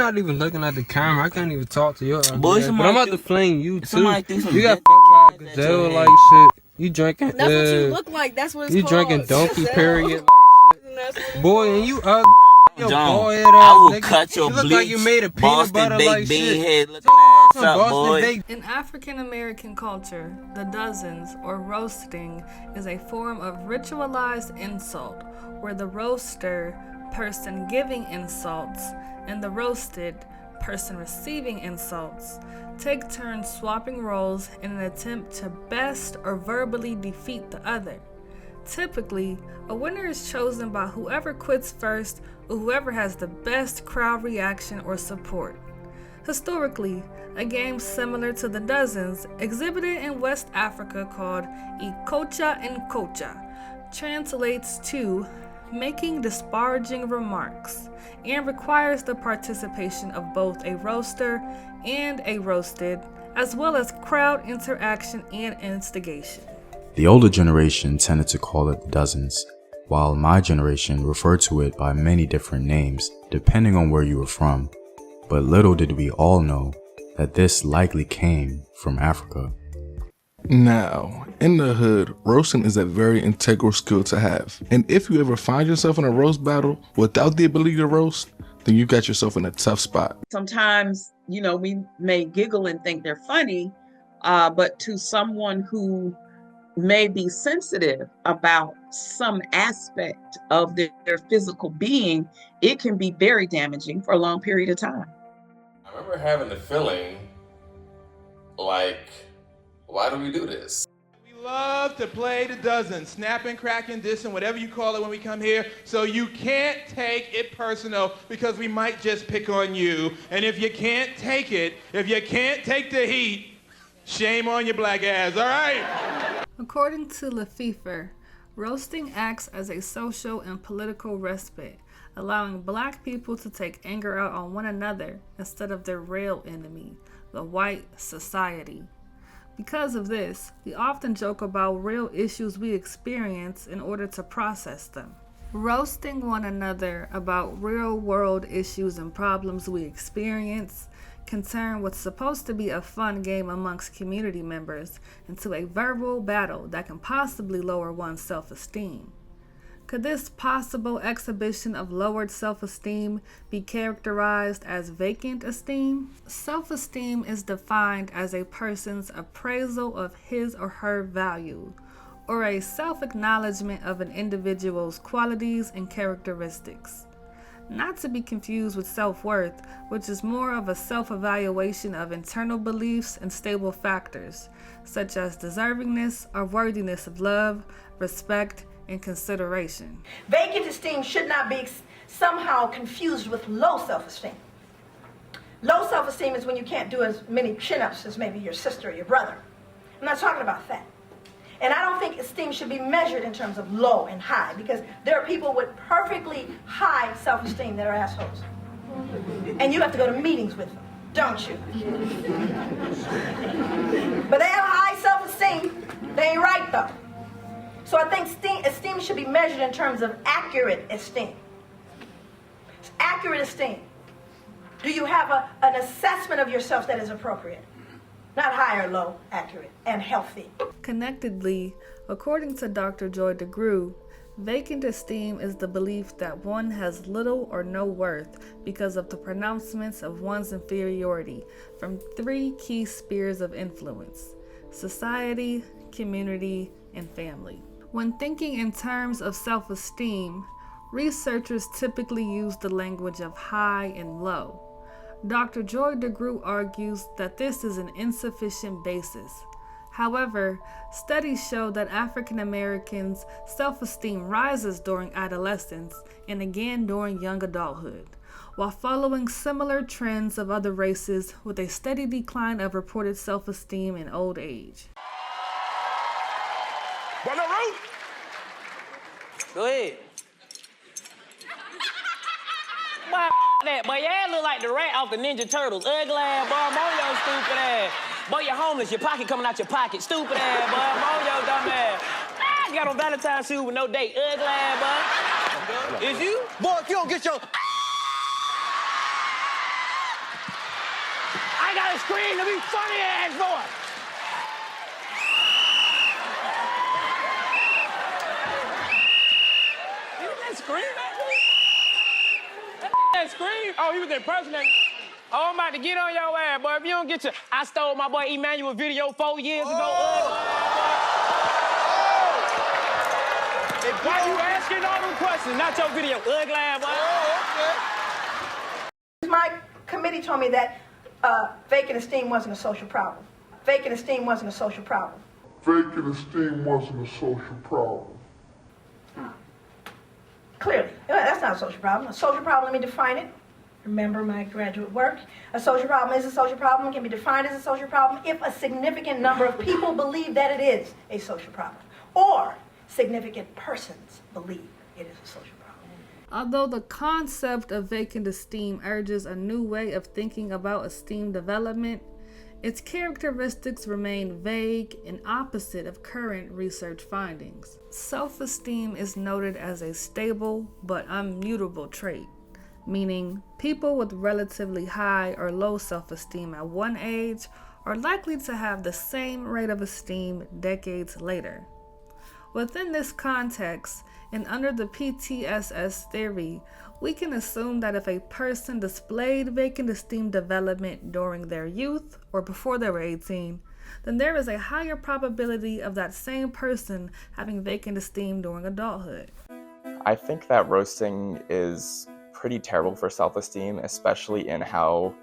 not even looking at the camera. I can't even talk to you. Boy, but I'm about to flame you too. You got fucked gazelle like shit. You drinking? That's what you look like. That's what it's you called. drinking donkey period like shit. Boy, and you ugly. Yo, John, I will nigga. cut your you look bleach, like you made a peanut Boston butter baked like bean shit. head looking ass up, boy. In African American culture, the dozens, or roasting, is a form of ritualized insult where the roaster, person giving insults, and the roasted, person receiving insults, take turns swapping roles in an attempt to best or verbally defeat the other. Typically, a winner is chosen by whoever quits first or whoever has the best crowd reaction or support. Historically, a game similar to the dozens exhibited in West Africa called Ikocha Nkocha translates to making disparaging remarks and requires the participation of both a roaster and a roasted, as well as crowd interaction and instigation. The older generation tended to call it the dozens, while my generation referred to it by many different names depending on where you were from. But little did we all know that this likely came from Africa. Now, in the hood, roasting is a very integral skill to have. And if you ever find yourself in a roast battle without the ability to roast, then you got yourself in a tough spot. Sometimes, we may giggle and think they're funny, but to someone who may be sensitive about some aspect of their physical being, it can be very damaging for a long period of time. I remember having the feeling like, why do we do this? We love to play the dozen, snapping, cracking, dissing, whatever you call it when we come here. So you can't take it personal because we might just pick on you. And if you can't take it, if you can't take the heat, shame on your black ass, all right? According to Lefevre, roasting acts as a social and political respite, allowing black people to take anger out on one another instead of their real enemy, the white society. Because of this, we often joke about real issues we experience in order to process them. Roasting one another about real-world issues and problems we experience can turn what's supposed to be a fun game amongst community members into a verbal battle that can possibly lower one's self-esteem. Could this possible exhibition of lowered self-esteem be characterized as vacant esteem? Self-esteem is defined as a person's appraisal of his or her value, or a self-acknowledgement of an individual's qualities and characteristics. Not to be confused with self-worth, which is more of a self-evaluation of internal beliefs and stable factors, such as deservingness or worthiness of love, respect, and consideration. Vacant esteem should not be somehow confused with low self-esteem. Low self-esteem is when you can't do as many chin-ups as maybe your sister or your brother. I'm not talking about that. And I don't think esteem should be measured in terms of low and high, because there are people with perfectly high self-esteem that are assholes. And you have to go to meetings with them, don't you? But they have high self-esteem. They ain't right, though. So I think esteem should be measured in terms of accurate esteem. Accurate esteem. Do you have an assessment of yourself that is appropriate? Not high or low, accurate and healthy. Connectedly, according to Dr. Joy DeGruy, vacant esteem is the belief that one has little or no worth because of the pronouncements of one's inferiority from three key spheres of influence: society, community, and family. When thinking in terms of self-esteem, researchers typically use the language of high and low. Dr. Joy DeGruy argues that this is an insufficient basis. However, studies show that African Americans' self-esteem rises during adolescence and again during young adulthood, while following similar trends of other races with a steady decline of reported self-esteem in old age. Go ahead. Boy, that boy, your ass look like the rat off the Ninja Turtles. Ugly ass, boy, Mojo, stupid ass. Boy, you're homeless, your pocket coming out your pocket. Stupid ass, boy, Mojo, dumb ass. You got on Valentine's shoes with no date. Ugly ass, boy. Is you? Boy, if you don't get your that scream to be funny ass boy. You did that scream, that scream? Oh, he was impersonating. Oh, I'm about to get on your ass, boy. If you don't get your... I stole my boy Emmanuel video 4 years ago. Why you asking all them questions? Not your video, ugly ass boy. My committee told me that vacant esteem wasn't a social problem. Vacant esteem wasn't a social problem. Vacant esteem wasn't a social problem. Clearly, that's not a social problem. A social problem, let me define it. Remember my graduate work. A social problem is a social problem, can be defined as a social problem if a significant number of people believe that it is a social problem, or significant persons believe it is a social problem. Although the concept of vacant esteem urges a new way of thinking about esteem development, its characteristics remain vague and opposite of current research findings. Self-esteem is noted as a stable but immutable trait, meaning people with relatively high or low self-esteem at one age are likely to have the same rate of esteem decades later. Within this context, and under the PTSS theory, we can assume that if a person displayed vacant esteem development during their youth or before they were 18, then there is a higher probability of that same person having vacant esteem during adulthood. I think that roasting is pretty terrible for self-esteem, especially in how,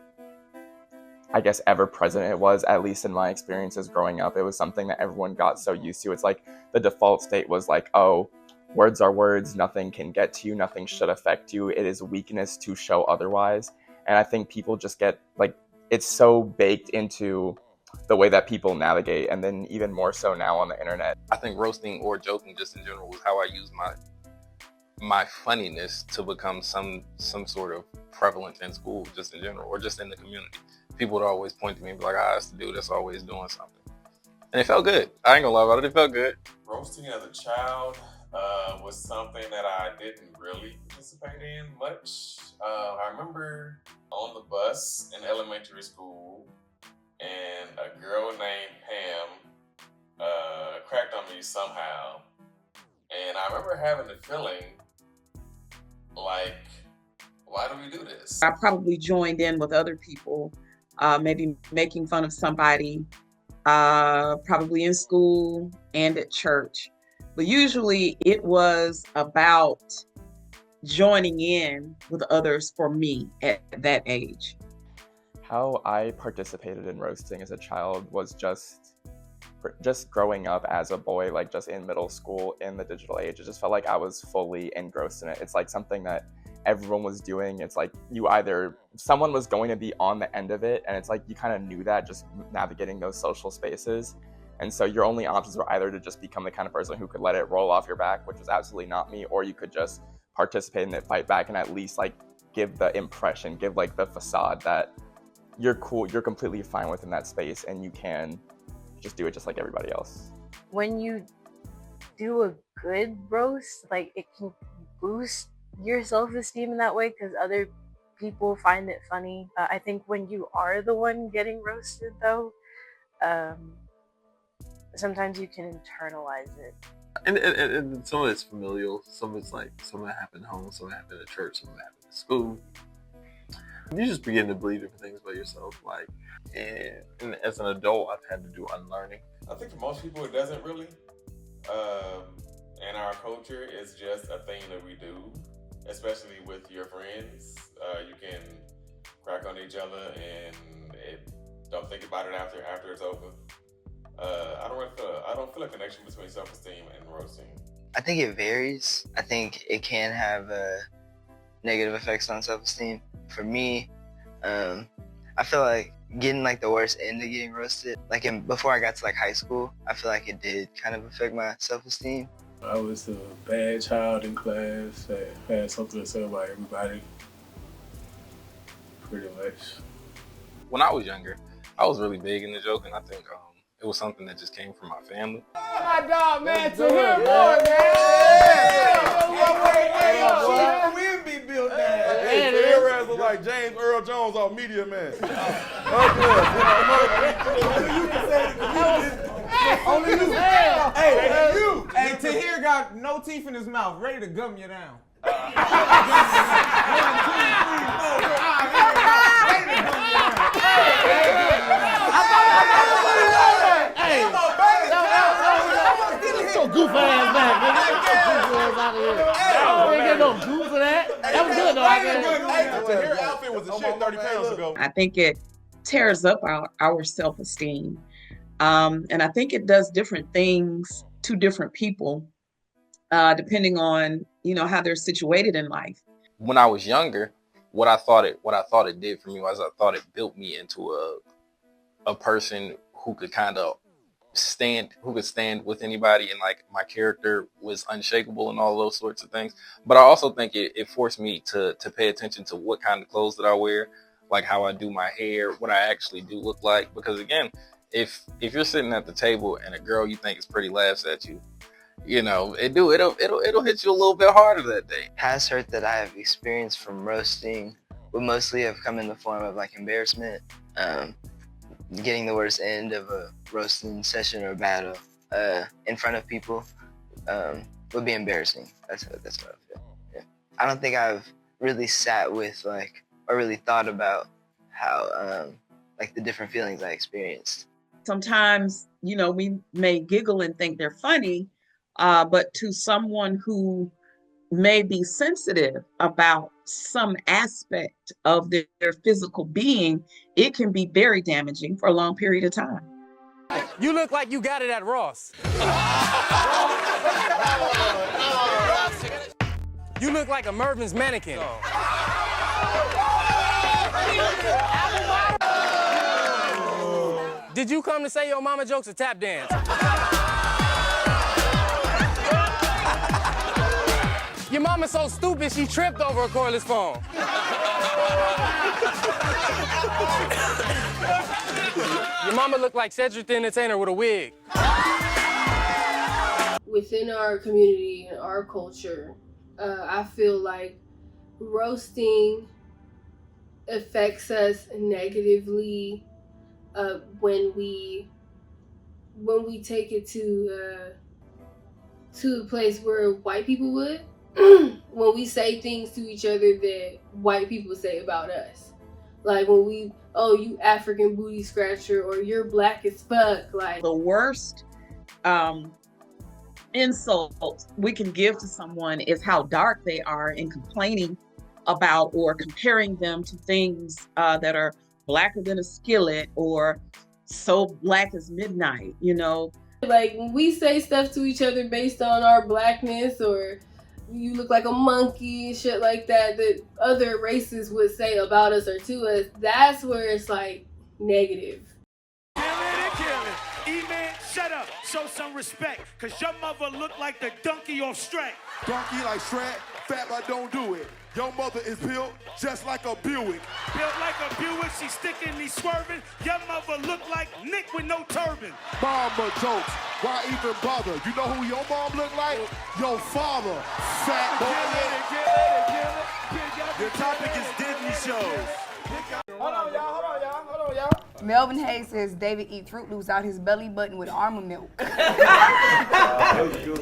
I guess, ever-present it was, at least in my experiences growing up. It was something that everyone got so used to. It's like the default state was like, oh, words are words, nothing can get to you, nothing should affect you. It is weakness to show otherwise. And I think people just get, like, it's so baked into the way that people navigate, and then even more so now on the internet. I think roasting or joking just in general is how I use my funniness to become some sort of prevalent in school, just in general, or just in the community. People would always point to me and be like, that's the dude that's always doing something. And it felt good. I ain't gonna lie about it, it felt good. Roasting as a child was something that I didn't really participate in much. I remember on the bus in elementary school, and a girl named Pam cracked on me somehow. And I remember having the feeling like, why do we do this? I probably joined in with other people, maybe making fun of somebody, probably in school and at church. But usually it was about joining in with others for me at that age. How I participated in roasting as a child was just growing up as a boy, like just in middle school in the digital age. It just felt like I was fully engrossed in it. It's like something that everyone was doing. It's like someone was going to be on the end of it, and it's like you kind of knew that just navigating those social spaces. And so your only options were either to just become the kind of person who could let it roll off your back, which was absolutely not me, or you could just participate in it, fight back, and at least like give the impression, give like the facade that you're cool, you're completely fine within that space, and you can just do it just like everybody else. When you do a good roast, like it can boost your self-esteem in that way because other people find it funny. I think when you are the one getting roasted though, sometimes you can internalize it. And some of it's familial, some of it's like some of it happened at home, some of it happened at church, some of it happened at school. You just begin to believe different things about yourself, like, and as an adult, I've had to do unlearning. I think for most people, it doesn't really. In our culture, it's just a thing that we do, especially with your friends. You can crack on each other and don't think about it after it's over. I don't feel a connection between self-esteem and roasting. I think it varies. I think it can have negative effects on self-esteem. For me, I feel like getting like the worst end of getting roasted, like before I got to like high school, I feel like it did kind of affect my self-esteem. I was a bad child in class that had something to say about everybody, pretty much. When I was younger, I was really big into joking. I think it was something that just came from my family. Oh my God, man, to hear more, man! We'll be built down. Hey, your ass look like James Earl Jones off Media Man. Only you. Hey, you. Hey, Tahir got no teeth in his mouth, ready to gum you down. So goof ass back, nigga. Ain't get no goof for that. That was good though. Tahir outfit was a shit 30 pounds ago. I think it tears up our self-esteem. And I think it does different things to different people, depending on, how they're situated in life. When I was younger, what I thought it did for me was I thought it built me into a person who could kind of stand with anybody, and like my character was unshakable and all those sorts of things. But I also think it forced me to pay attention to what kind of clothes that I wear, like how I do my hair, what I actually do look like. Because again, if you're sitting at the table and a girl you think is pretty laughs at you, it'll hit you a little bit harder that day. Past hurt that I have experienced from roasting would mostly have come in the form of like embarrassment. Getting the worst end of a roasting session or battle in front of people would be embarrassing. That's what I feel. Yeah. I don't think I've really sat with or really thought about how the different feelings I experienced. Sometimes, we may giggle and think they're funny, but to someone who may be sensitive about some aspect of their physical being, it can be very damaging for a long period of time. You look like you got it at Ross. You look like a Mervin's mannequin. Did you come to say your mama jokes or tap dance? Your mama's so stupid she tripped over a cordless phone. Your mama looked like Cedric the Entertainer with a wig. Within our community and our culture, I feel like roasting affects us negatively when we take it to a place where white people would. When we say things to each other that white people say about us. Like when you African booty scratcher, or you're black as fuck. Like the worst insult we can give to someone is how dark they are in complaining about or comparing them to things that are blacker than a skillet or so black as midnight, Like when we say stuff to each other based on our blackness, or you look like a monkey and shit like that other races would say about us or to us, that's where it's like negative. Kill it. E-Man, shut up. Show some respect, cause your mother look like the donkey off Shrek. Donkey like Shrek, fat but don't do it. Your mother is built just like a Buick. Built like a Buick, she sticking me swerving. Your mother look like Nick with no turban. Mama jokes, why even bother? You know who your mom look like? Your father, fat boy. Your topic is Disney shows. Hold on, y'all. Melvin Hayes says David eat Fruit Loops out his belly button with almond milk. Fucking you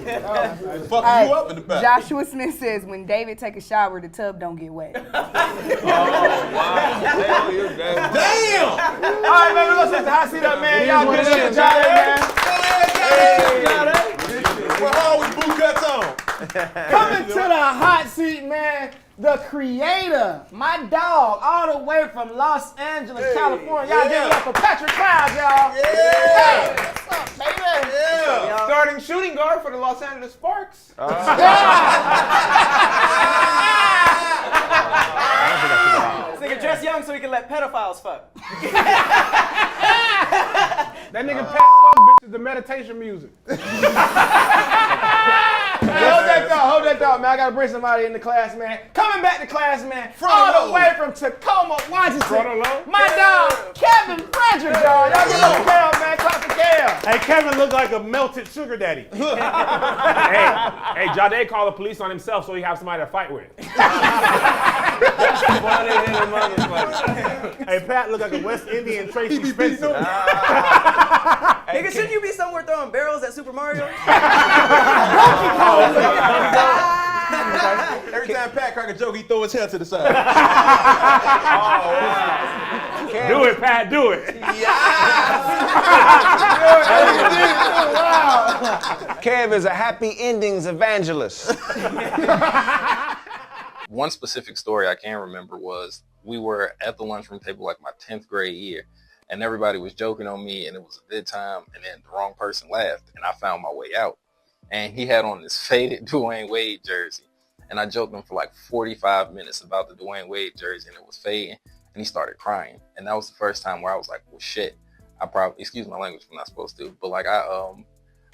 up in the back. Joshua Smith says when David take a shower, the tub don't get wet. Oh, wow. Damn! All right, man, let's set the hot seat up, man. Y'all get it up, man. We're hard with boot cuts on. Coming to the hot seat, man. The creator, my dog, all the way from Los Angeles, California. Y'all give it up for Patrick Clouds, y'all. Yeah. Hey, what's up, baby? Yeah. Starting shooting guard for the Los Angeles Sparks. This nigga dress young so he can let pedophiles fuck. That nigga fuck bitches to meditation music. Hold that thought, man. I gotta bring somebody in the class, man. Coming back to class, man. All the way from Tacoma, Washington. My dog, Kevin Frederick, y'all. Y'all give him a man. Clap for Hey, Kevin looked like a melted sugar daddy. hey, Jade called the police on himself so he have somebody to fight with. Hey, Pat looked like a West Indian Tracy Spencer. Nigga, shouldn't you be somewhere throwing barrels at Super Mario? Every time Pat crack a joke, he throw his hair to the side. Do it, Pat, do it. Kev is a happy endings evangelist. One specific story I can remember was we were at the lunchroom table like my 10th grade year, and everybody was joking on me, and it was a good time, and then the wrong person laughed, and I found my way out. And he had on this faded Dwayne Wade jersey, and I joked him for like 45 minutes about the Dwayne Wade jersey, and it was fading, and he started crying. And that was the first time where I was like, well, shit, I probably, excuse my language, I'm not supposed to, but like I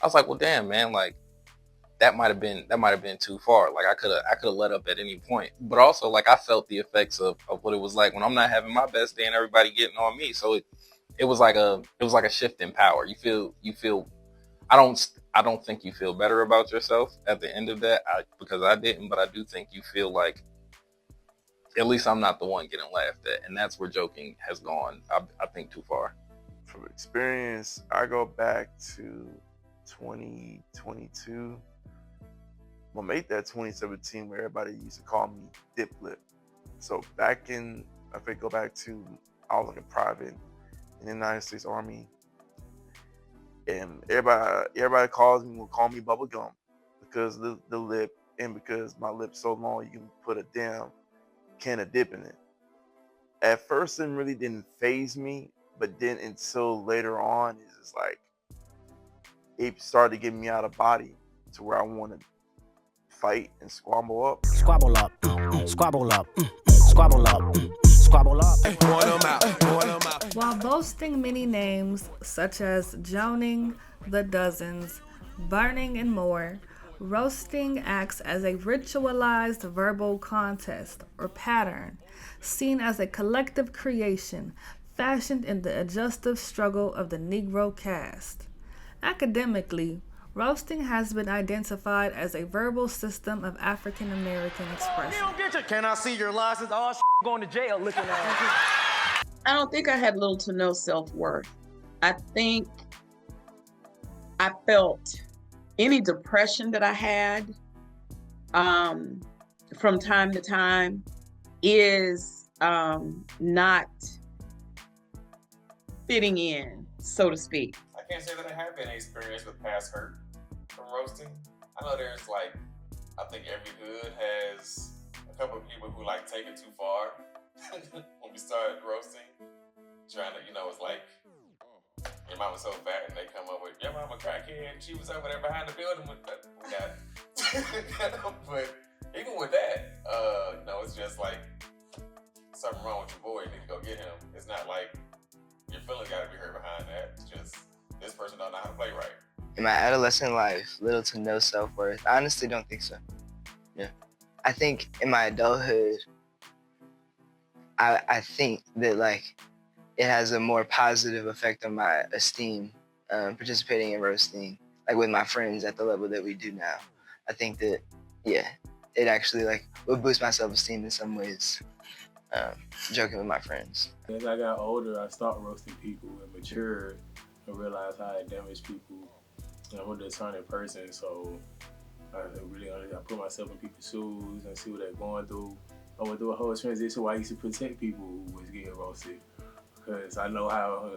was like, well, damn, man, like that might have been too far. Like I could have let up at any point. But also, like, I felt the effects of what it was like when I'm not having my best day and everybody getting on me. So it was like a shift in power. You feel I don't think you feel better about yourself at the end of that, because I didn't, but I do think you feel like at least I'm not the one getting laughed at, and that's where joking has gone, I think, too far. From experience, I go back to 2022. Well, made that 2017 where everybody used to call me Dip Lip. So back in, if I go back to, I was in private in the United States Army, and everybody will call me Bubble Gum because the lip, and because my lip's so long, you can put a damn can of dip in it. At first, it really didn't faze me, but then until later on, it's just like it started getting me out of body to where I want to fight and squabble up. Squabble up, squabble up, squabble up, squabble up. While boasting many names such as Joning, The Dozens, Burning, and more, roasting acts as a ritualized verbal contest or pattern, seen as a collective creation fashioned in the adjustive struggle of the Negro caste. Academically, roasting has been identified as a verbal system of African American expression. Can I see your license? Oh, going to jail looking at. I don't think I had little to no self-worth. I think I felt any depression that I had from time to time is not fitting in, so to speak. I can't say that I have any experience with past hurt from roasting. I know there's like, I think every hood has a couple of people who like take it too far when we started roasting. Trying to, it's like, your mom was so fat and they come up with, your mama crackhead, she was over there behind the building with that. But even with that, it's just like, something wrong with your boy, you need to go get him. It's not like your feelings gotta be hurt behind that. It's just, this person don't know how to play right. In my adolescent life, little to no self-worth. I honestly don't think so. Yeah. I think in my adulthood, I think that like it has a more positive effect on my esteem, participating in roasting, like with my friends at the level that we do now. I think that, yeah, it actually like would boost my self-esteem in some ways, joking with my friends. As I got older, I stopped roasting people and matured and realized how it damaged people. I'm a discerning person, so I put myself in people's shoes and see what they're going through. I went through a whole transition where I used to protect people who was getting roasted, because I know how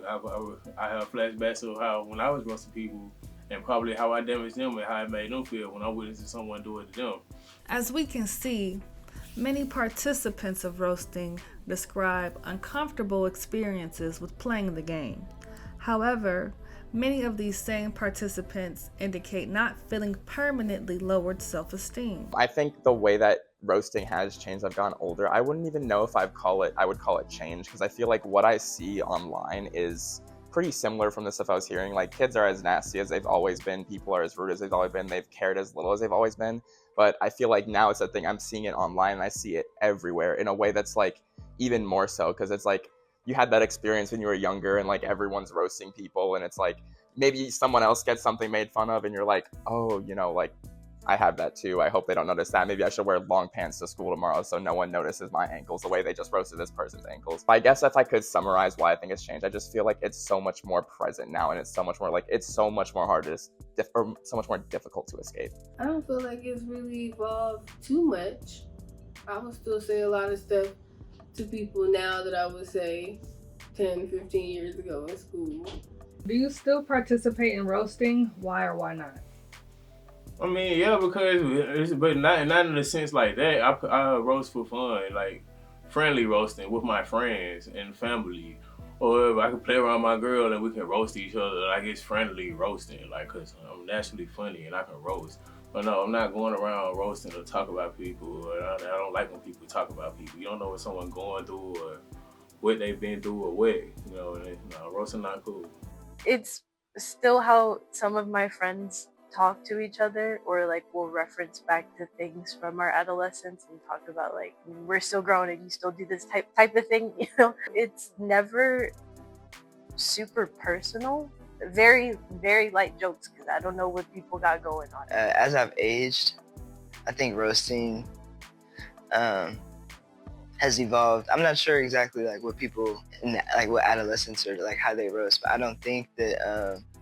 I have flashbacks of how when I was roasting people and probably how I damaged them and how it made them feel when I witnessed someone do it to them. As we can see, many participants of roasting describe uncomfortable experiences with playing the game. However, many of these same participants indicate not feeling permanently lowered self-esteem. I think the way that roasting has changed, I've gotten older, I wouldn't even know if I would call it change, because I feel like what I see online is pretty similar from the stuff I was hearing. Like, kids are as nasty as they've always been, people are as rude as they've always been, they've cared as little as they've always been. But I feel like now it's a thing, I'm seeing it online and I see it everywhere in a way that's like even more so, because it's like you had that experience when you were younger and like everyone's roasting people and it's like maybe someone else gets something made fun of and you're like, oh, like, I have that too. I hope they don't notice that. Maybe I should wear long pants to school tomorrow so no one notices my ankles the way they just roasted this person's ankles. But I guess if I could summarize why I think it's changed, I just feel like it's so much more present now, and it's so much more hard to, or so much more difficult to escape. I don't feel like it's really evolved too much. I would still say a lot of stuff to people now that I would say 10, 15 years ago in school. Do you still participate in roasting? Why or why not? I mean, yeah, because but not in the sense like that. I roast for fun, like friendly roasting with my friends and family, or if I can play around my girl and we can roast each other, like it's friendly roasting, like, cause I'm naturally funny and I can roast. But no, I'm not going around roasting or talk about people. I don't like when people talk about people. You don't know what someone's going through or what they've been through or what. Roasting not cool. It's still how some of my friends talk to each other, or like we'll reference back to things from our adolescence and talk about like, we're still grown and you still do this type of thing. It's never super personal. Very, very light jokes, because I don't know what people got going on. As I've aged, I think roasting has evolved. I'm not sure exactly like what people what adolescents are like, how they roast, but I don't think that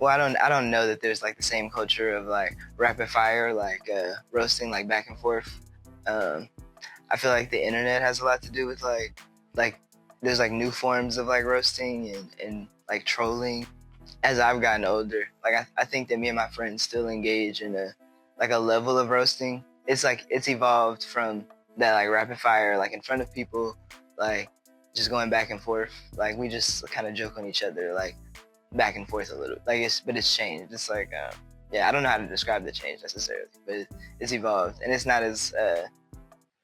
I don't know that there's like the same culture of like rapid fire, like roasting like back and forth. I feel like the internet has a lot to do with like there's like new forms of like roasting and like trolling. As I've gotten older, like I think that me and my friends still engage in a level of roasting. It's like it's evolved from that like rapid fire, like in front of people, like just going back and forth. Like we just kind of joke on each other, like back and forth a little. Like it's changed. It's like I don't know how to describe the change necessarily, but it's evolved, and it's not as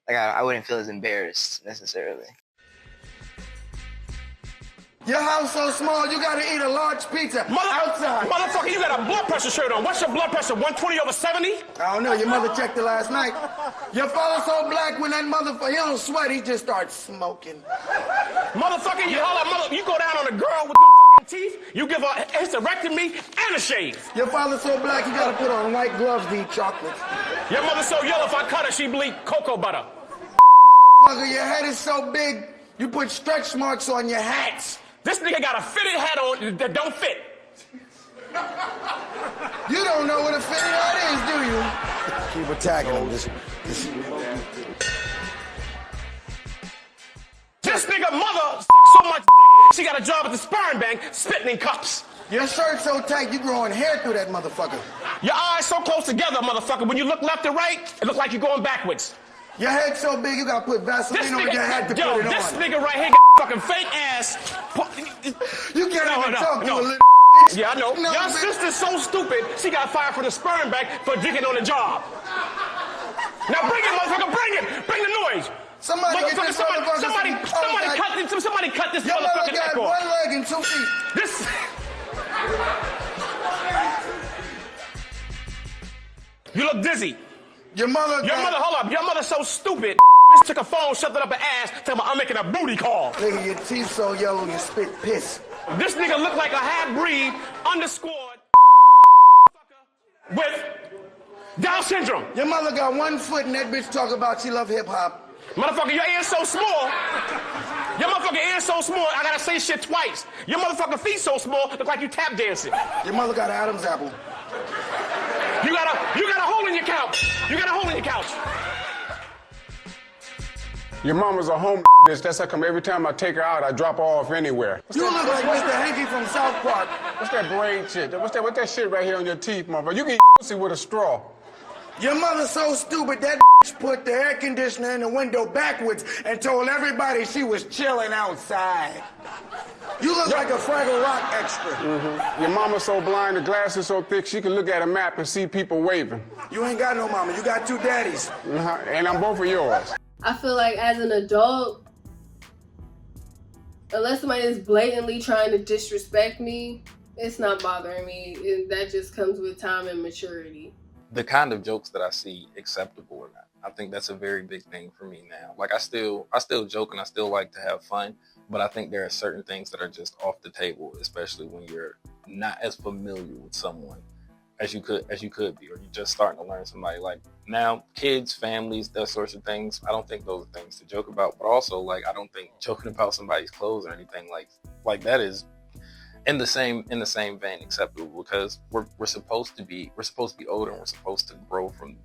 like I wouldn't feel as embarrassed necessarily. Your house so small, you gotta eat a large pizza outside. Motherfucker, you got a blood pressure shirt on. What's your blood pressure, 120/70? I don't know, your mother checked it last night. Your father so black when that motherfucker, he don't sweat, he just starts smoking. Motherfucker, you go down on a girl with them fucking teeth, you give her a hysterectomy and a shave. Your father so black, you gotta put on white gloves to eat chocolates. Your mother so yellow, if I cut her, she bleed cocoa butter. Motherfucker, your head is so big, you put stretch marks on your hats. This nigga got a fitted hat on that don't fit. You don't know what a fitted hat is, do you? Keep attacking him. This nigga mother sucks so much dick, she got a job at the sperm bank spitting in cups. Your shirt so tight, you growing hair through that motherfucker. Your eyes so close together, motherfucker. When you look left and right, it look like you're going backwards. Your head so big, you gotta put Vaseline on your head to put it on. This nigga right here got fucking fake ass. You can't even talk to a little bitch. Yeah, I know. Your sister's so stupid, she got fired from the sperm bank for drinking on the job. Now bring it, motherfucker, bring it. Bring the noise. Somebody cut this motherfucking neck off. One leg and 2 feet. This. You look dizzy. Your mother, hold up. Your mother's so stupid. Bitch took a phone, shoved it up her ass, tell me I'm making a booty call. Nigga, your teeth so yellow, you spit piss. This nigga look like a half-breed, underscored with Down syndrome. Your mother got 1 foot and that bitch talk about she love hip-hop. Motherfucker, your ear's so small. Your motherfucking ear's so small, I gotta say shit twice. Your motherfucking feet so small, look like you tap dancing. Your mother got an Adam's apple. You got a hole in your couch. You got a hole in your couch. Your mama's a home bitch. That's how come every time I take her out, I drop her off anywhere. You look like Mr. Hanky from South Park. What's that braid shit? What's that shit right here on your teeth, motherfucker? You can eat pussy with a straw. Your mother's so stupid, that bitch put the air conditioner in the window backwards and told everybody she was chilling outside. You look like a Fraggle Rock extra. Mm-hmm. Your mama's so blind, the glasses so thick, she can look at a map and see people waving. You ain't got no mama, you got 2 daddies. And I'm both of yours. I feel like as an adult, unless somebody is blatantly trying to disrespect me, it's not bothering me. That just comes with time and maturity. The kind of jokes that I see acceptable or not, I think that's a very big thing for me now. Like I still joke and I still like to have fun, but I think there are certain things that are just off the table, especially when you're not as familiar with someone as you could be, or you're just starting to learn somebody. Like now, kids, families, that sorts of things, I don't think those are things to joke about. But also, like, I don't think joking about somebody's clothes or anything like that is in the same vein acceptable, because we're supposed to be older, and we're supposed to grow from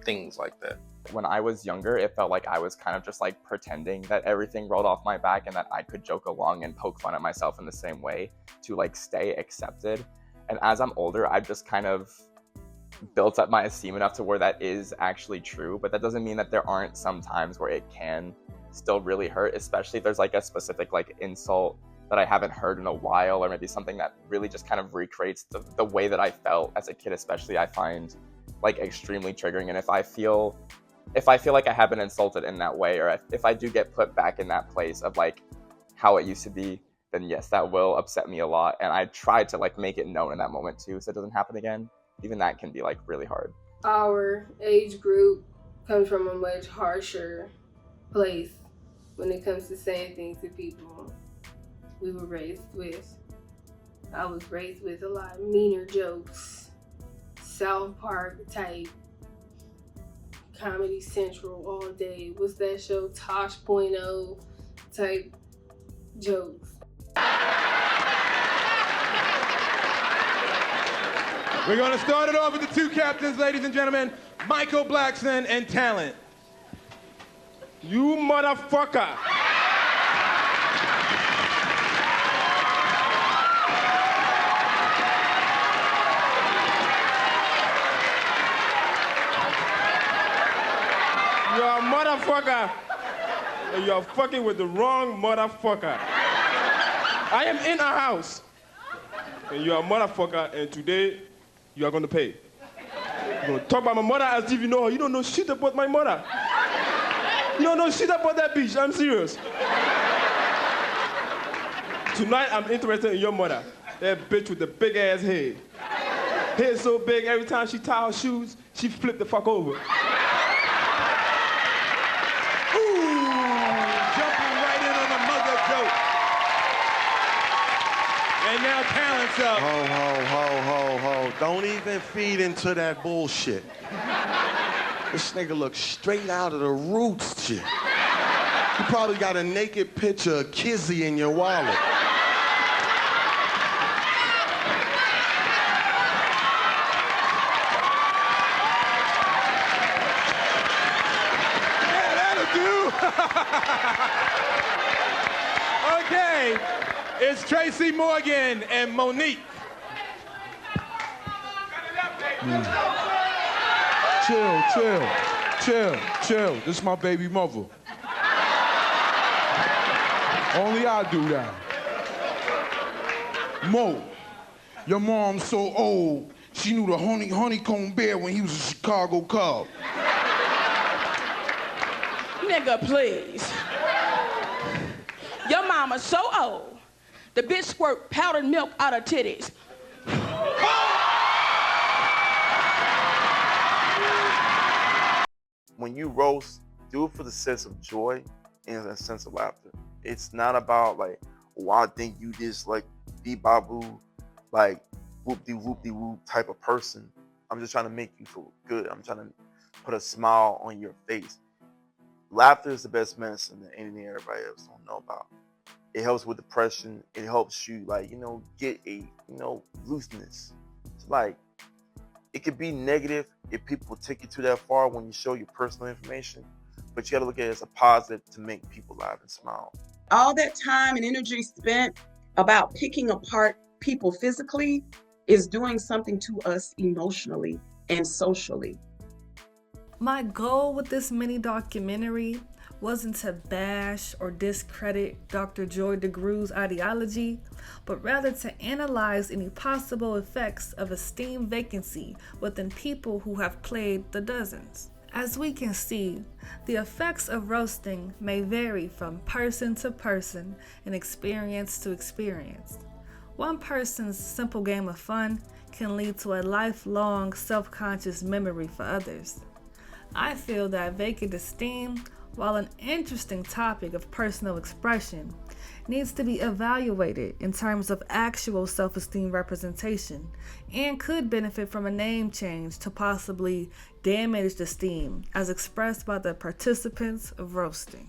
things like that. When I was younger, it felt like I was kind of just like pretending that everything rolled off my back and that I could joke along and poke fun at myself in the same way to like stay accepted. And as I'm older, I've just kind of built up my esteem enough to where that is actually true. But that doesn't mean that there aren't some times where it can still really hurt, especially if there's like a specific like insult that I haven't heard in a while, or maybe something that really just kind of recreates the way that I felt as a kid, especially, I find like extremely triggering. And if I feel like I have been insulted in that way, or if I do get put back in that place of like how it used to be, then yes, that will upset me a lot. And I try to like make it known in that moment too, so it doesn't happen again. Even that can be like really hard. Our age group comes from a much harsher place when it comes to saying things to people. We were raised with. I was raised with a lot meaner jokes, South Park type, Comedy Central all day. What's that show? Tosh.0 type jokes. We're going to start it off with the two captains, ladies and gentlemen, Michael Blackson and Talent. You motherfucker. You're a motherfucker. And you're fucking with the wrong motherfucker. I am in our house. And you're a motherfucker, and today you are going to pay. You're going to talk about my mother as if you know her. You don't know shit about my mother. You don't know shit about that bitch. I'm serious. Tonight, I'm interested in your mother. That bitch with the big ass head. Head so big, every time she tie her shoes, she flip the fuck over. And now Talent's up. Ho. Don't even feed into that bullshit. This nigga looks straight out of the Roots shit. You probably got a naked picture of Kizzy in your wallet. Yeah, that'll do. Okay. It's Tracy Morgan and Monique. Chill. This is my baby mother. Only I do that. Mo, your mom's so old, she knew the honeycomb bear when he was a Chicago Cub. Nigga, please. Your mama's so old. The bitch squirt powdered milk out her titties. When you roast, do it for the sense of joy and a sense of laughter. It's not about like, oh, I think you just like bee-ba-boo, like whoop-de-whoop-de-whoop type of person. I'm just trying to make you feel good. I'm trying to put a smile on your face. Laughter is the best medicine that anything everybody else don't know about. It helps with depression. It helps you, like, get a, looseness. It's like, it could be negative if people take you too that far when you show your personal information, but you gotta look at it as a positive to make people laugh and smile. All that time and energy spent about picking apart people physically is doing something to us emotionally and socially. My goal with this mini documentary wasn't to bash or discredit Dr. Joy DeGruy's ideology, but rather to analyze any possible effects of esteem vacancy within people who have played the dozens. As we can see, the effects of roasting may vary from person to person and experience to experience. One person's simple game of fun can lead to a lifelong self-conscious memory for others. I feel that vacant esteem, while an interesting topic of personal expression, needs to be evaluated in terms of actual self-esteem representation and could benefit from a name change to possibly damaged esteem as expressed by the participants of roasting.